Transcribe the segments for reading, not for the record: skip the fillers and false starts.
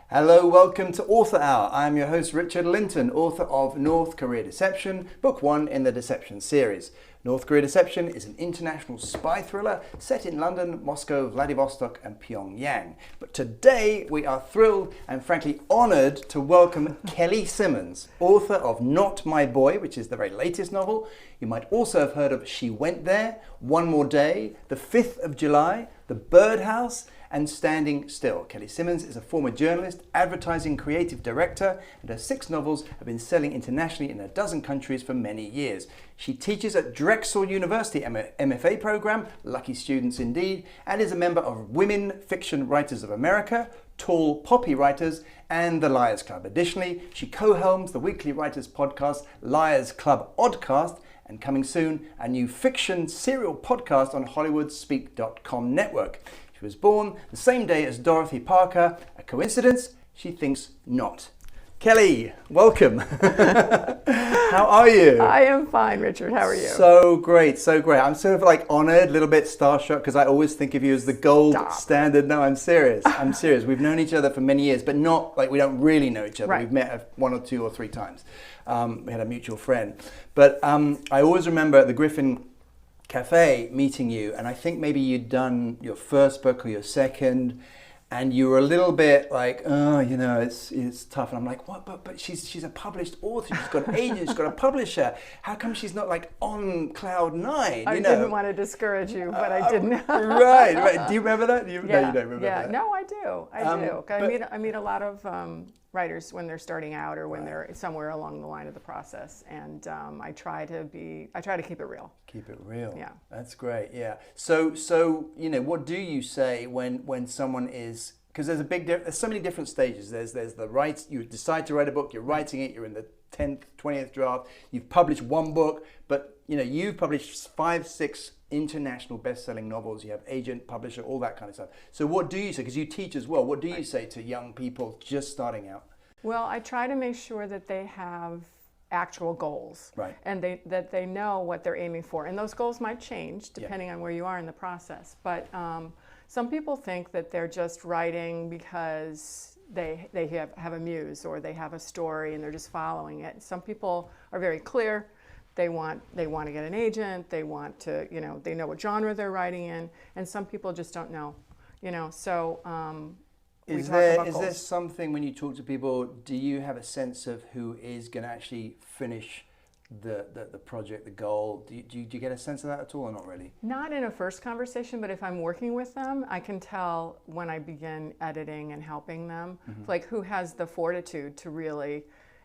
Hello, welcome to Author Hour. I am your host Richard Lyntton, author of North Korea Deception, book 1 in the Deception series. North Korea Deception is an international spy thriller set in London, Moscow, Vladivostok and Pyongyang. But today we are thrilled and frankly honoured to welcome Kelly Simmons, author of Not My Boy, which is the very latest novel. You might also have heard of She Went There, One More Day, The 5th of July, The Birdhouse and Standing Still. Kelly Simmons is a former journalist, advertising creative director, and her 6 novels have been selling internationally in a dozen countries for many years. She teaches at Drexel University MFA program, lucky students indeed, and is a member of Women Fiction Writers of America, Tall Poppy Writers, and the Liars Club. Additionally, she co-helms the weekly writers podcast Liars Club Oddcast, and coming soon, a new fiction serial podcast on HollywoodSpeak.com network. She was born the same day as Dorothy Parker. A coincidence? She thinks not. Kelly, welcome. How are you? I am fine, Richard. How are you? So great, so great. I'm sort of like honored, a little bit starstruck, because I always think of you as the gold standard. No, I'm serious. I'm serious. We've known each other for many years, but not like we don't really know each other. Right. We've met 1 or 2 or 3 times. We had a mutual friend. But I always remember at the Griffin Cafe meeting you, and I think maybe you'd done your first book or your second, and you were a little bit like, oh, you know, it's tough. And I'm like, what? But she's a published author. She's got an agent. She's got a publisher. How come she's not like on cloud 9? I didn't want to discourage you, but I didn't. right. Do you remember that? No, you don't remember that. No, I do. I meet a lot of writers when they're starting out or when they're somewhere along the line of the process, and I try to keep it real. Keep it real. Yeah. That's great. Yeah. So you know, what do you say when someone is, because there's so many different stages. There's the you decide to write a book, you're writing it, you're in the 10th, 20th draft, you've published 1 book, but you know, you've published 5, 6 international best-selling novels, you have agent, publisher, all that kind of stuff. So what do you say, because you teach as well, what do you say to young people just starting out? Well, I try to make sure that they have actual goals, right, and that they know what they're aiming for, and those goals might change depending on where you are in the process. But some people think that they're just writing because they have a muse or they have a story and they're just following it. Some people are very clear. They want to get an agent. They want to, you know, they know what genre they're writing in, and some people just don't know, you know. So is there something, when you talk to people, do you have a sense of who is going to actually finish the project, the goal? Do you get a sense of that at all, or not really? Not in a first conversation, but if I'm working with them, I can tell when I begin editing and helping them, like who has the fortitude to really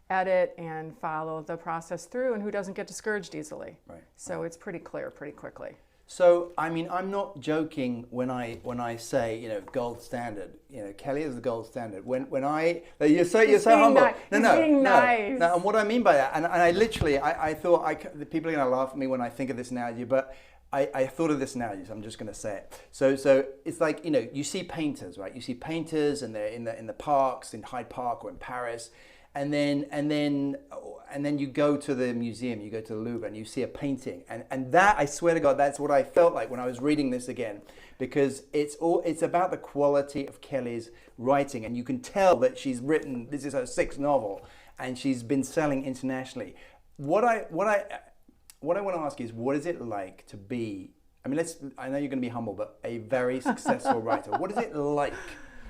edit and follow the process through, and who doesn't get discouraged easily. Right. So it's pretty clear pretty quickly. So I mean, I'm not joking when I say, you know, gold standard. You know, Kelly is the gold standard. When I you're so humble. Nice. No. And what I mean by that, and I literally I thought the people are going to laugh at me when I think of this analogy, but I thought of this analogy, so I'm just going to say it. So it's like, you know, you see painters, right? You see painters, and they're in the parks in Hyde Park or in Paris. And then you go to the museum, you go to the Louvre, and you see a painting, and that, I swear to God, that's what I felt like when I was reading this again, because it's about the quality of Kelly's writing, and you can tell that she's written, this is her 6th novel, and she's been selling internationally. What I want to ask you is, what is it like to be, I mean, I know you're going to be humble, but a very successful writer. What is it like?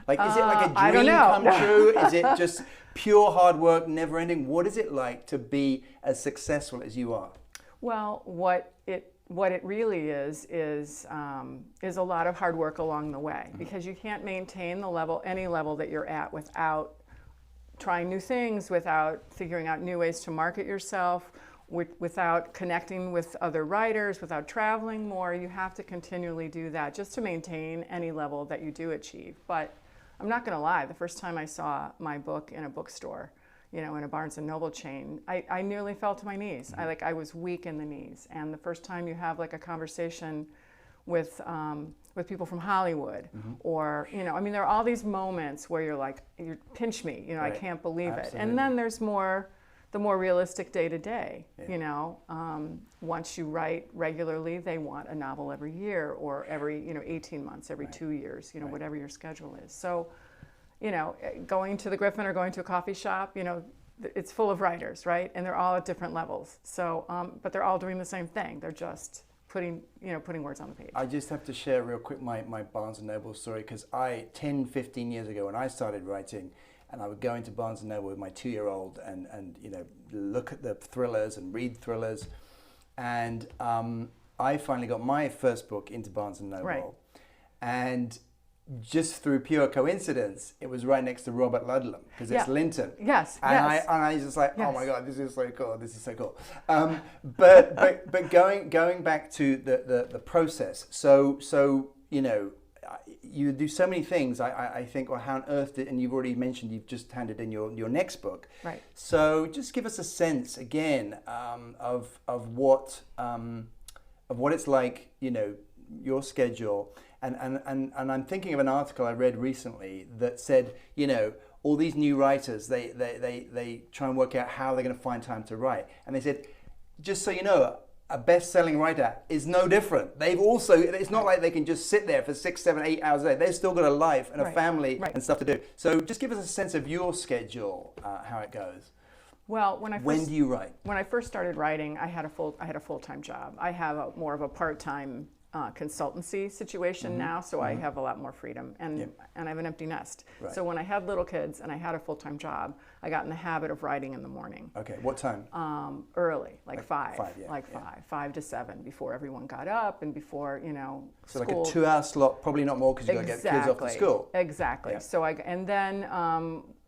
Like, is it like a dream come true? Is it just pure hard work, never ending? What is it like to be as successful as you are? Well, what it really is a lot of hard work along the way, because you can't maintain any level that you're at without trying new things, without figuring out new ways to market yourself, without connecting with other writers, without traveling more. You have to continually do that just to maintain any level that you do achieve. But I'm not going to lie, the first time I saw my book in a bookstore, you know, in a Barnes & Noble chain, I nearly fell to my knees. I was weak in the knees. And the first time you have like a conversation with people from Hollywood, or, you know, I mean, there are all these moments where you're like, you pinch me, you know, right. I can't believe it. And then there's more the more realistic day to day. You know, once you write regularly, they want a novel every year or every 18 months, every 2 years, whatever your schedule is. So, going to the Griffin or going to a coffee shop, it's full of writers, right? And they're all at different levels. So, but they're all doing the same thing. They're just putting words on the page. I just have to share real quick my Barnes & Noble story, because 10-15 years ago when I started writing, and I would go into Barnes & Noble with my 2-year-old and look at the thrillers and read thrillers, and I finally got my first book into Barnes & Noble, right. And just through pure coincidence, it was right next to Robert Ludlum, because it's Lyntton. Yes, and yes. I was just like, yes. oh my God, this is so cool. This is so cool. But going back to the process. So you do so many things. I think, well, how on earth did? And you've already mentioned you've just handed in your next book. Right. So just give us a sense again of what it's like. Your schedule. And I'm thinking of an article I read recently that said, all these new writers, they try and work out how they're going to find time to write. And they said, just so you know, a best-selling writer is no different. It's not like they can just sit there for 6, 7, 8 hours a day. They've still got a life and a family and stuff to do. So just give us a sense of your schedule, how it goes. Well, when do you write? When I first started writing, I had a full-time job. I have more of a part-time consultancy situation now, so I have a lot more freedom, and I have an empty nest. Right. So when I had little kids and I had a full-time job, I got in the habit of writing in the morning. Okay, what time? Early, like 5, 5 to 7, before everyone got up and before So school. like a 2-hour slot, probably not more, because you got to get kids off to school. Exactly. Yeah. So then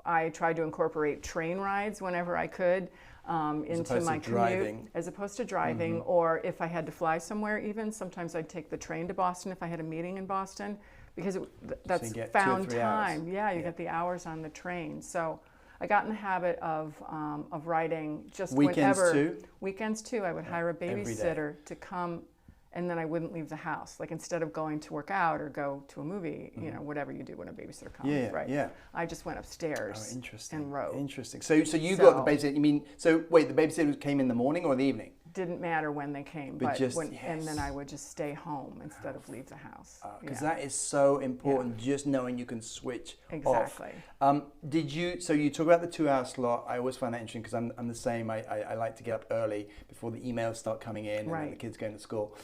I tried to incorporate train rides whenever I could. Into my commute, as opposed to driving, or if I had to fly somewhere, even sometimes I'd take the train to Boston if I had a meeting in Boston, because that's so found 2 or 3 time. hours. Yeah, you get the hours on the train. So I got in the habit of writing just weekends whenever. too? Weekends too. I would hire a babysitter to come, and then I wouldn't leave the house. Like, instead of going to work out or go to a movie, whatever you do when a babysitter comes, right? Yeah. I just went upstairs and wrote. Interesting. So you got the babysitter. You mean, so wait, the babysitter came in the morning or the evening? Didn't matter when they came, and then I would just stay home instead of leave the house. Because that is so important, just knowing you can switch off. So you talk about the 2-hour slot. I always find that interesting, because I'm the same. I like to get up early before the emails start coming in and then the kids going to school.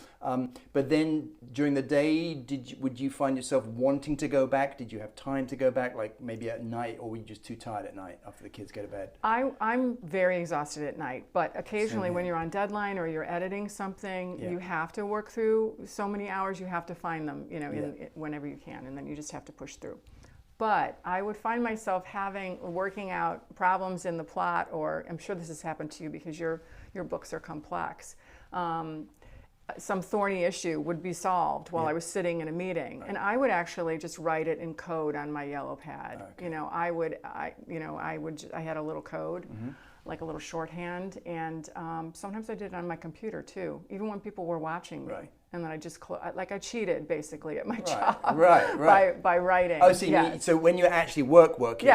But then during the day, would you find yourself wanting to go back? Did you have time to go back, like maybe at night, or were you just too tired at night after the kids go to bed? I'm very exhausted at night, but occasionally when you're on deadline or you're editing something, you have to work through so many hours. You have to find them, whenever you can, and then you just have to push through. But I would find myself working out problems in the plot, or I'm sure this has happened to you because your books are complex. Some thorny issue would be solved while I was sitting in a meeting, and I would actually just write it in code on my yellow pad. Okay. I had a little code, like a little shorthand, and sometimes I did it on my computer too, even when people were watching me. Right. And then I just I cheated basically at my job by writing. Oh, so when you're actually working, working.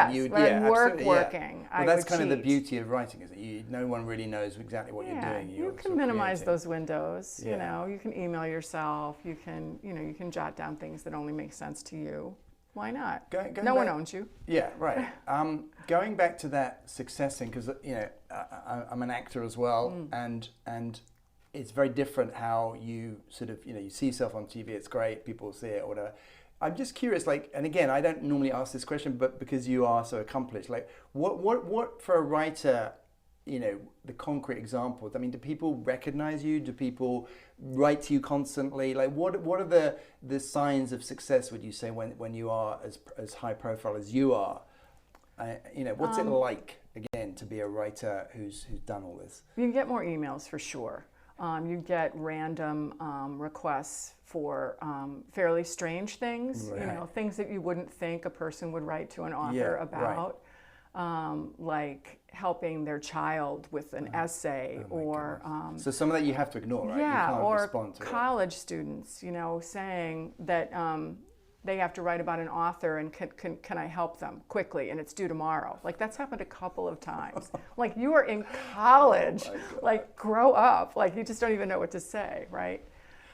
Well, that's kind of the beauty of writing, is that no one really knows exactly what you're doing. You can minimize those windows. You can email yourself. You can jot down things that only make sense to you. Why not? No one owns you. Yeah, right. Going back to that success thing, because I'm an actor as well, and it's very different how you sort of, you see yourself on TV. It's great, people see it or whatever. I'm just curious, and again, I don't normally ask this question, but because you are so accomplished, what for a writer, the concrete examples? I mean, do people recognize you? Do people write to you constantly? What are the signs of success, would you say, when you are as high profile as you are? What's it like, again, to be a writer who's done all this? You get more emails for sure. You get random requests for fairly strange things, things that you wouldn't think a person would write to an author about, like helping their child with an essay, or so some of that you have to ignore, right? Yeah, you can't or respond to college students, saying that they have to write about an author and can I help them quickly and it's due tomorrow. Like that's happened a couple of times. Like you are in college, like grow up. Like you just don't even know what to say, right?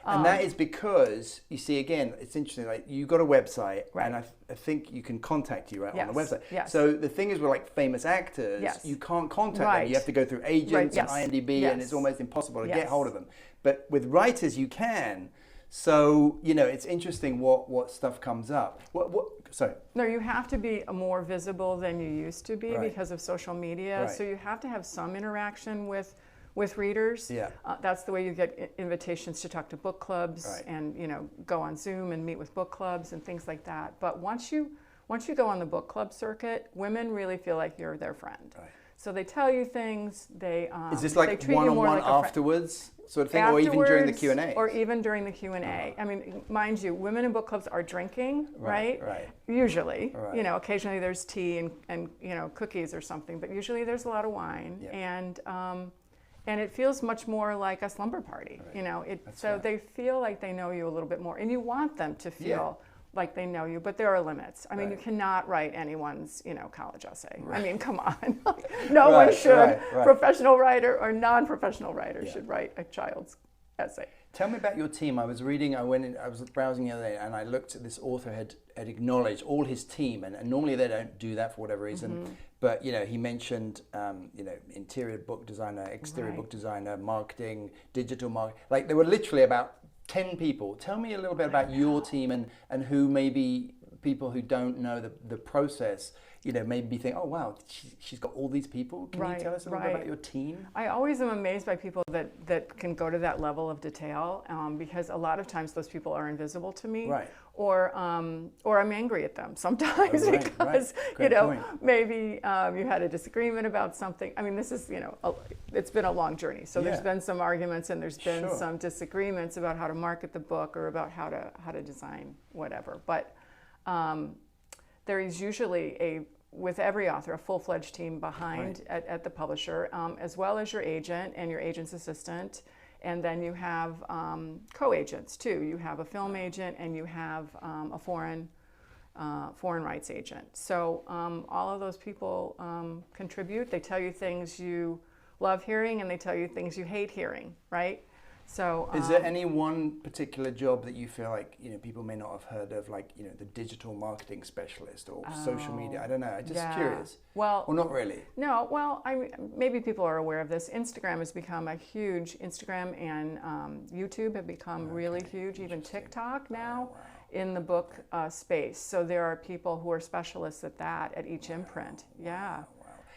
And that is because, you see, again, it's interesting, like you got a website, right. and I think you can contact you on the website. Yes. So the thing is with like famous actors, you can't contact them. You have to go through agents and IMDb, and it's almost impossible to get hold of them. But with writers, you can. So, you know, it's interesting what stuff comes up. Sorry. No, you have to be more visible than you used to be because of social media. Right. So you have to have some interaction with readers. Yeah. That's the way you get invitations to talk to book clubs and, you know, go on Zoom and meet with book clubs and things like that. But once you go on the book club circuit, women really feel like you're their friend. Right. So they tell you things. Is this like one-on-one afterwards sort of thing, or even during the Q&A? Or even during the Q&A. I mean, mind you, women in book clubs are drinking, right? Usually, you know, occasionally there's tea and you know cookies or something, but usually there's a lot of wine, and it feels much more like a slumber party. You know, they feel like they know you a little bit more, and you want them to feel like they know you, but there are limits. I mean, you cannot write anyone's, you know, college essay. I mean, come on. No one should. Professional writer or non-professional writer should write a child's essay. Tell me about your team. I was browsing the other day, and I looked at this author had acknowledged all his team, and normally they don't do that for whatever reason. But you know, he mentioned you know, interior book designer, exterior book designer, marketing, digital marketing. Like there were literally about 10 people. Tell me a little bit about your team and who maybe people who don't know the process, you know, maybe think, oh wow, she's got all these people. Can you tell us a little bit about your team? I always am amazed by people that can go to that level of detail because a lot of times those people are invisible to me. Or I'm angry at them sometimes because you know maybe you had a disagreement about something. I mean, this is, you know, it's been a long journey, so there's been some arguments and there's been some disagreements about how to market the book or about how to design whatever. But there is usually with every author a full-fledged team behind at the publisher, as well as your agent and your agent's assistant. And then you have co-agents too. You have a film agent and you have a foreign rights agent. So all of those people contribute. They tell you things you love hearing and they tell you things you hate hearing, right? So is there any one particular job that you feel like, you know, people may not have heard of, like, you know, the digital marketing specialist or social media? I don't know. I'm just curious. Well, or not really. No. Well, maybe people are aware of this. Instagram has become a huge. Instagram and YouTube have become really huge. Even TikTok now in the book space. So there are people who are specialists at that at each imprint.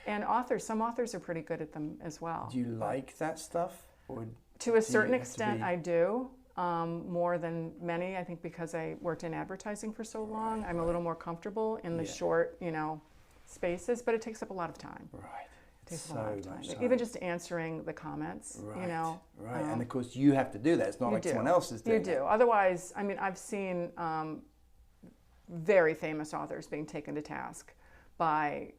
And authors. Some authors are pretty good at them as well. Do you like that stuff? Or to a certain extent, I do, more than many. I think because I worked in advertising for so long, I'm a little more comfortable in the short, you know, spaces. But it takes up a lot of time. It takes a lot of time. Even just answering the comments, you know. And of course, you have to do that. It's not like someone else is doing it. You do. Otherwise, I mean, I've seen very famous authors being taken to task by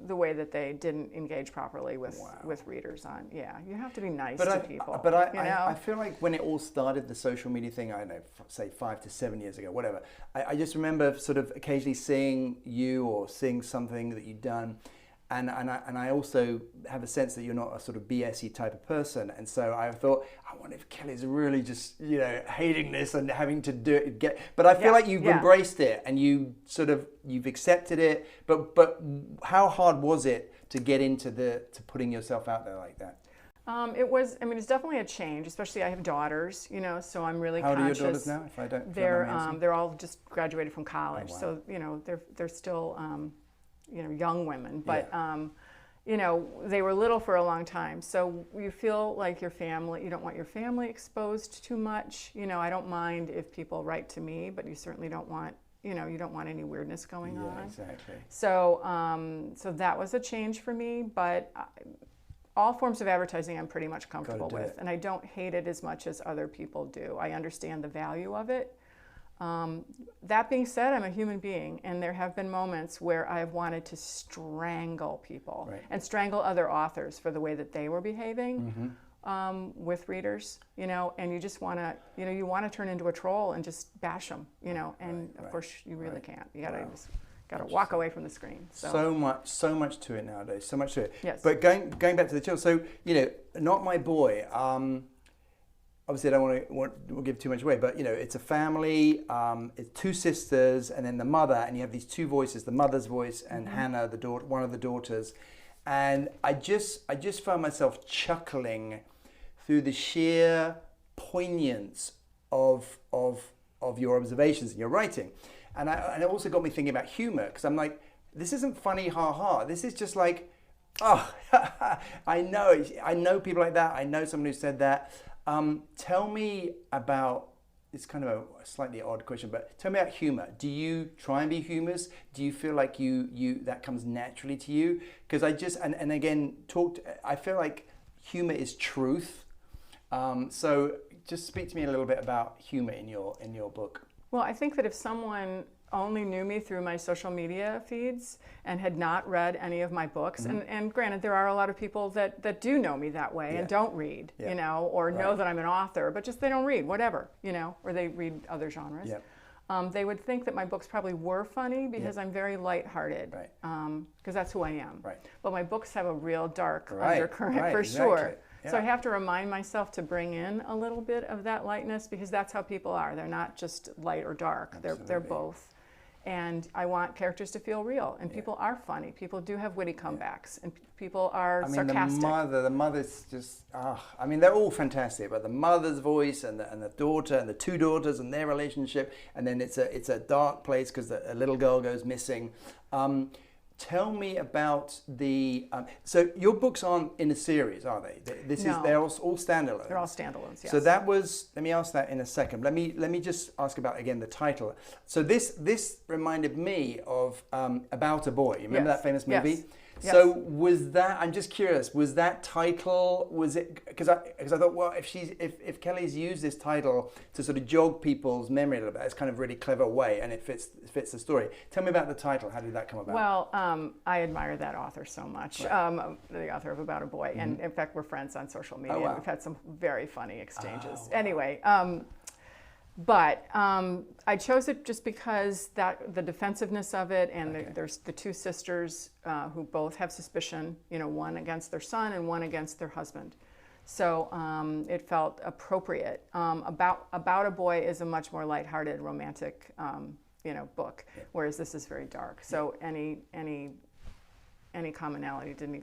the way that they didn't engage properly with readers on. You have to be nice to people. But I feel like when it all started, the social media thing, I don't know, say 5 to 7 years ago, whatever, I just remember sort of occasionally seeing you or seeing something that you'd done. And I also have a sense that you're not a sort of BS-y type of person. And so I thought, I wonder if Kelly's really just, you know, hating this and having to do it. But I feel like you've embraced it and you've accepted it. But how hard was it to get into to putting yourself out there like that? It was. I mean, it's definitely a change. Especially, I have daughters, you know, so I'm really conscious. How old are your daughters now? If I don't. They're all just graduated from college, so you know they're still. You know, young women, but you know, they were little for a long time. So you feel like your family, you don't want your family exposed too much. You know, I don't mind if people write to me, but you certainly don't want, you know, you don't want any weirdness going on. Exactly. So, so that was a change for me, but all forms of advertising I'm pretty much comfortable with, and I don't hate it as much as other people do. I understand the value of it. That being said, I'm a human being, and there have been moments where I have wanted to strangle people and strangle other authors for the way that they were behaving. with readers, and you just want to, you want to turn into a troll and just bash them, and of course you really can't. You gotta walk away from the screen. So much to it nowadays. So much to it. Yes. But going back to the children. So Not My Boy. Obviously, I don't want to give too much away, but it's a family. It's two sisters, and then the mother, and you have these two voices: the mother's voice and Hannah, the daughter, one of the daughters. And I just found myself chuckling through the sheer poignance of your observations and your writing. And it also got me thinking about humor, because I'm like, this isn't funny, ha. This is just like, oh, I know people like that. I know someone who said that. Tell me about, it's kind of a slightly odd question, but tell me about humor. Do you try and be humorous? Do you feel like you that comes naturally to you? Because I feel like humor is truth. So just speak to me a little bit about humor in your book. Well, I think that if someone only knew me through my social media feeds and had not read any of my books, and granted, there are a lot of people that do know me that way and don't read, or know that I'm an author, but just they don't read, whatever, or they read other genres. They would think that my books probably were funny because I'm very lighthearted, because that's who I am. But my books have a real dark undercurrent for sure. So I have to remind myself to bring in a little bit of that lightness, because that's how people are. They're not just light or dark. They're both. And I want characters to feel real. And people are funny. People do have witty comebacks. And people are sarcastic. The mother's just, they're all fantastic. But the mother's voice and the daughter and the two daughters and their relationship. And then it's a dark place because a little girl goes missing. Tell me about the. So your books aren't in a series, are they? No. They're all standalone. They're all standalones. Yes. So that was. Let me ask that in a second. Let me just ask about again the title. So this reminded me of About a Boy. You remember that famous movie? Yes. So was that? I'm just curious. Was that title? Was it because I thought, well, if Kelly's used this title to sort of jog people's memory a little bit, it's kind of really clever way, and it fits the story. Tell me about the title. How did that come about? Well, I admire that author so much. The author of About a Boy, and in fact, we're friends on social media. Oh, wow. We've had some very funny exchanges. Wow. Anyway. But I chose it just because the defensiveness of it, and there's the two sisters who both have suspicion, one against their son and one against their husband. So it felt appropriate. About a Boy is a much more lighthearted, romantic, book, whereas this is very dark. So any commonality didn't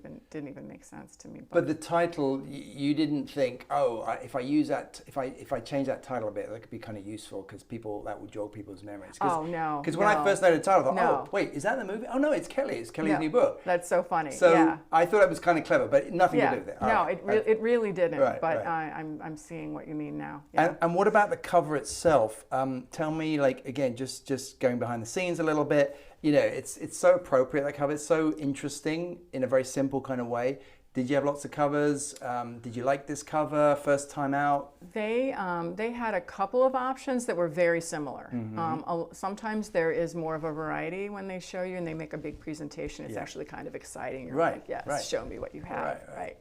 even make sense to me. But the title, you didn't think, if I change that title a bit, that could be kind of useful because that would jog people's memories. No. Because when I first heard the title, I thought, wait, is that the movie? Oh no, it's Kelly. It's Kelly's new book. That's so funny. So I thought it was kind of clever, but nothing to do with it. It really didn't. But right. I'm seeing what you mean now. And what about the cover itself? Tell me, again, just going behind the scenes a little bit. It's so appropriate. That cover is so interesting in a very simple kind of way. Did you have lots of covers? Did you like this cover first time out? They had a couple of options that were very similar. Sometimes there is more of a variety when they show you and they make a big presentation. It's actually kind of exciting. You're like, yes, show me what you have. Right.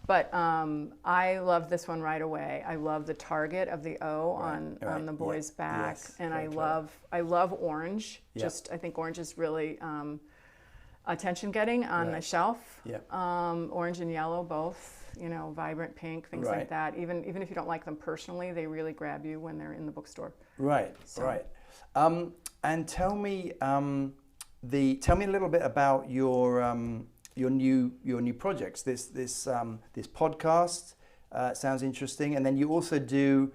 But I loved this one right away. I love the target of the O on the boy's back, and I love orange. I think orange is really attention-getting on the shelf. Orange and yellow both, vibrant pink, things like that. Even if you don't like them personally, they really grab you when they're in the bookstore. Right. And tell me a little bit about your new projects. This podcast sounds interesting, and then you also do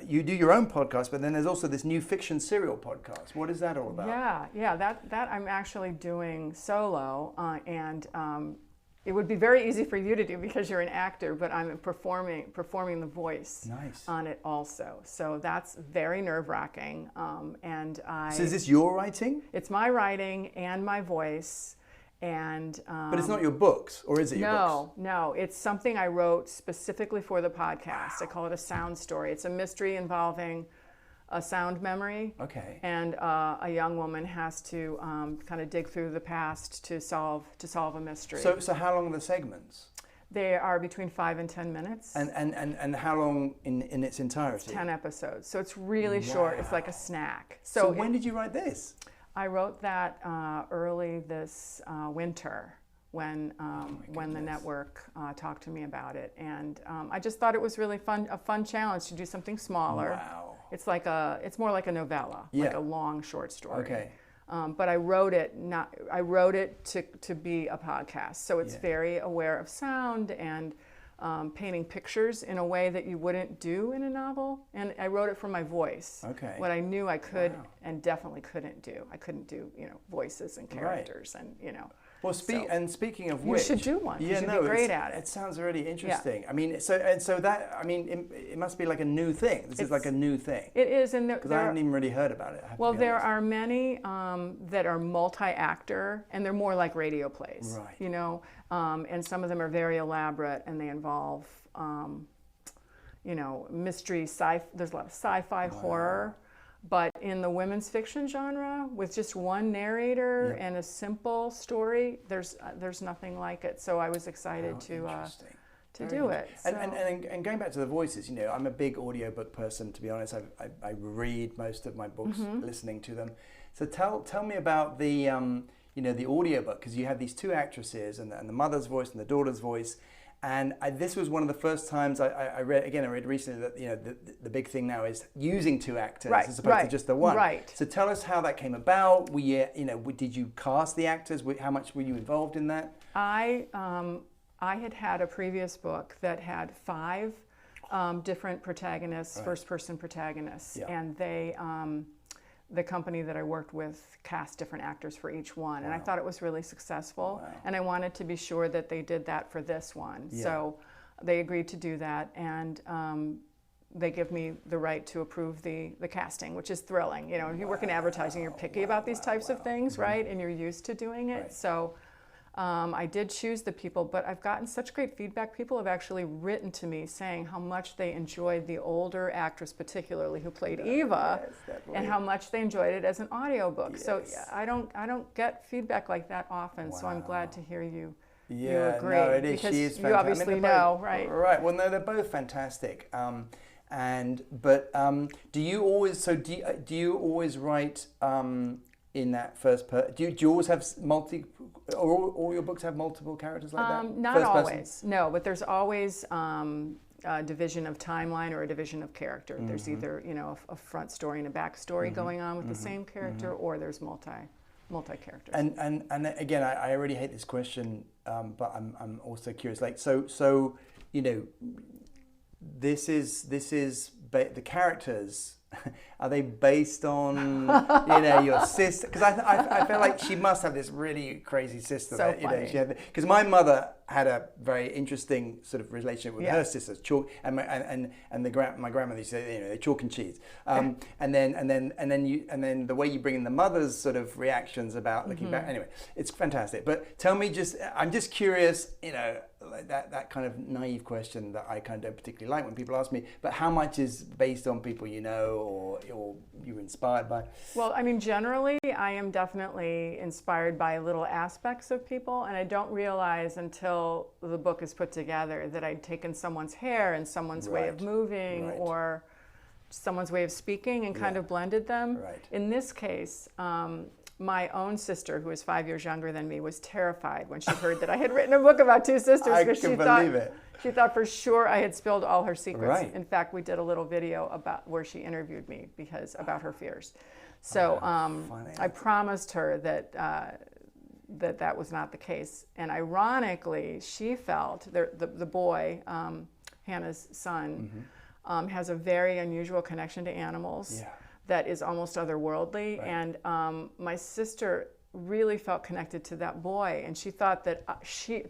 your own podcast, but then there's also this new fiction serial podcast. What is that all about? That I'm actually doing solo, and it would be very easy for you to do because you're an actor, but I'm performing the voice on it also. So that's very nerve-wracking. So is this your writing? It's my writing and my voice. But it's not your books, or is it your books? No, it's something I wrote specifically for the podcast. I call it a sound story. It's a mystery involving a sound memory. Okay. And a young woman has to kind of dig through the past to solve a mystery. So how long are the segments? They are between 5 and 10 minutes. And how long in its entirety? It's 10 episodes. So it's really short. It's like a snack. So when did you write this? I wrote that early this winter when the network talked to me about it. And I just thought it was really a fun challenge to do something smaller. Wow. It's more like a novella, like a long short story. Okay. But I wrote it to be a podcast, so it's very aware of sound and painting pictures in a way that you wouldn't do in a novel. And I wrote it from my voice. Okay. What I knew I could and definitely couldn't do. I couldn't do voices and characters and Well, speaking of which, you should do one. You should be great at it. It sounds really interesting. Yeah. I mean, it must be like a new thing. This is like a new thing. It is, and because I haven't even really heard about it. Well, there are many that are multi-actor, and they're more like radio plays. Right. And some of them are very elaborate, and they involve, mystery, there's a lot of sci-fi, horror. But in the women's fiction genre, with just one narrator and a simple story, there's nothing like it. So I was excited to do it. So. And going back to the voices, I'm a big audiobook person, to be honest. I read most of my books listening to them. So tell me about the the audiobook, because you have these two actresses and the mother's voice and the daughter's voice. And this was one of the first times I read recently that the big thing now is using two actors as opposed to just the one. Right. So tell us how that came about. Did you cast the actors? How much were you involved in that? I had a previous book that had 5 different protagonists, first-person protagonists, and they. The company that I worked with cast different actors for each one, and I thought it was really successful, and I wanted to be sure that they did that for this one. So they agreed to do that, and they give me the right to approve the casting, which is thrilling. If you work in advertising, you're picky about these types of things, right? And you're used to doing it. So I did choose the people, but I've gotten such great feedback. People have actually written to me saying how much they enjoyed the older actress, particularly who played Eva, and how much they enjoyed it as an audiobook. So I don't get feedback like that often. So I'm glad to hear you. You agree. No, it is. Because she is you obviously know, right? Right. Well, no, they're both fantastic. Do you always write in that first person? Do you always have all your books have multiple characters like that? Not first always, person? no, but there's always a division of timeline or a division of character. There's either a front story and a back story going on with the same character, or there's multi characters. And again, I already hate this question, but I'm also curious. Like so this is the characters. Are they based on your sister? Because I feel like she must have this really crazy sister. So funny. Because my mother had a very interesting sort of relationship with her sisters, chalk and my grandmother used to say they chalk and cheese. And then the way you bring in the mother's sort of reactions about looking back. Anyway, it's fantastic. But tell me, I'm just curious. That kind of naive question that I kind of don't particularly like when people ask me. But how much is based on people or you're inspired by? Well, I mean, generally, I am definitely inspired by little aspects of people, and I don't realize until the book is put together that I'd taken someone's hair and someone's way of moving or someone's way of speaking and kind of blended them. Right. In this case, my own sister, who is 5 years younger than me, was terrified when she heard that I had written a book about two sisters, because she thought for sure I had spilled all her secrets. Right. In fact, we did a little video about where she interviewed me about her fears. So I promised her that that was not the case. And ironically, she felt the boy, Hannah's son, has a very unusual connection to animals. That is almost otherworldly, and my sister really felt connected to that boy, and she thought that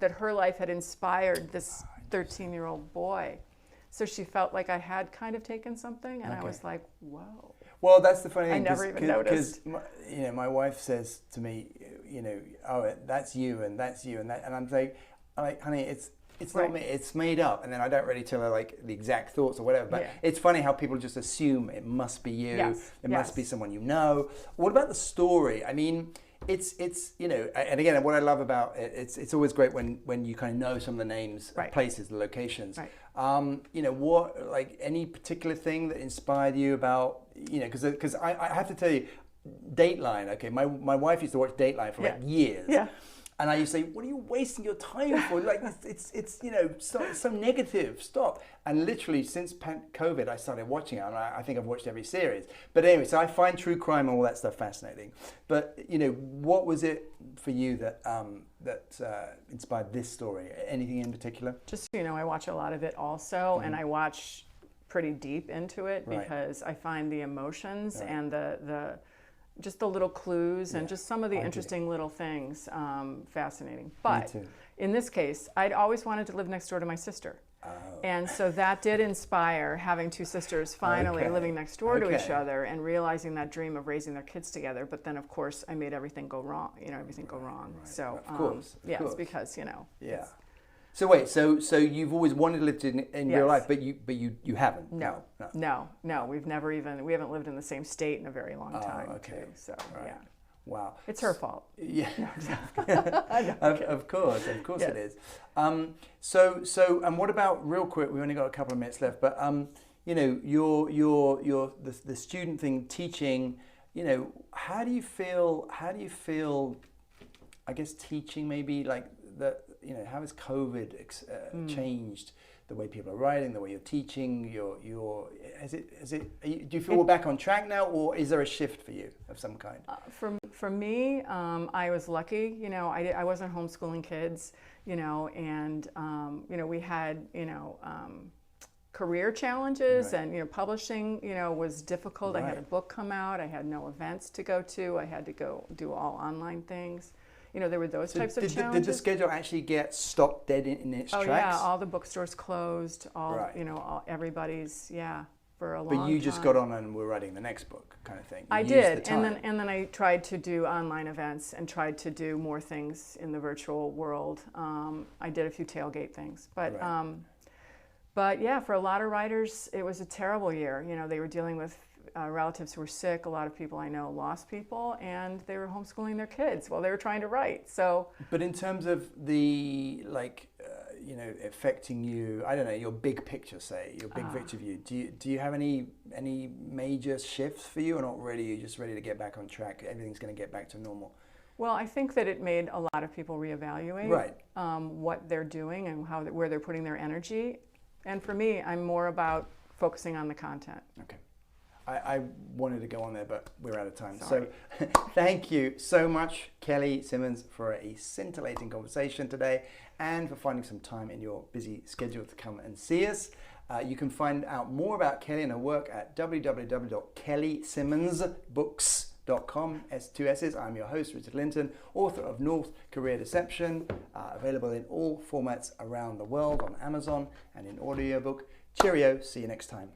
that her life had inspired this 13-year-old boy. So she felt like I had kind of taken something, and I was like, whoa. Well, that's the funny thing. I never even noticed. Because my wife says to me, oh, that's you, and that's you, and that, and I'm like, honey, it's not me, it's made up. And then I don't really tell her like the exact thoughts or whatever. But it's funny how people just assume it must be you. It must be someone you know. What about the story? I mean, it's you know, and again, what I love about it, it's always great when you kind of know some of the names, Right. places, the locations. Right. You know, what, like, any particular thing that inspired you about, you know, because I have to tell you, Dateline. Okay, my wife used to watch Dateline for like years. Yeah. And I used to say, what are you wasting your time for? Like, it's you know, so negative, stop. And literally since COVID, I started watching it, and I think I've watched every series. But anyway, so I find true crime and all that stuff fascinating. But, you know, what was it for you that inspired this story? Anything in particular? Just, you know, I watch a lot of it also, and I watch pretty deep into it because I find the emotions and the just the little clues and just some of the interesting little things fascinating. But in this case, I'd always wanted to live next door to my sister. And so that did inspire having two sisters finally living next door to each other and realizing that dream of raising their kids together. But then, of course, I made everything go wrong, you know, everything go wrong. Right. So, of course. it's because, you know. Yeah. So wait, so you've always wanted to live in real life, but you haven't. No. We haven't lived in the same state in a very long time. Okay. Too, so right. Wow. It's her fault. Yeah. No, of course it is. So and what about, real quick? We've only got a couple of minutes left, but you know, your the student thing, teaching. You know, how do you feel? I guess teaching, maybe, like, that, you know, how has COVID changed the way people are writing, the way you're teaching? Do you feel we're back on track now, or is there a shift for you of some kind? For me, I was lucky. You know, I wasn't homeschooling kids. You know, and you know, we had, you know, career challenges, and, you know, publishing, you know, was difficult. I had a book come out. I had no events to go to. I had to go do all online things. You know, there were those types of challenges. Did the schedule actually get stopped dead in its tracks? Oh yeah, all the bookstores closed. You know, everybody's for a long time. But you just got on and were writing the next book, kind of thing. I did, and then I tried to do online events and tried to do more things in the virtual world. I did a few tailgate things, but yeah, for a lot of writers, it was a terrible year. You know, they were dealing with relatives who were sick. A lot of people I know lost people, and they were homeschooling their kids while they were trying to write. So, but in terms of the, like, you know, affecting you, I don't know, your big picture, say, your big picture view. Do you have any major shifts for you, or not really? You're just ready to get back on track. Everything's going to get back to normal. Well, I think that it made a lot of people reevaluate what they're doing and where they're putting their energy. And for me, I'm more about focusing on the content. Okay. I wanted to go on there, but we're out of time. Sorry. So thank you so much, Kelly Simmons, for a scintillating conversation today, and for finding some time in your busy schedule to come and see us. You can find out more about Kelly and her work at www.kellysimmonsbooks.com, two S's. I'm your host, Richard Lyntton, author of North Korea Deception, available in all formats around the world on Amazon and in audiobook. Cheerio, see you next time.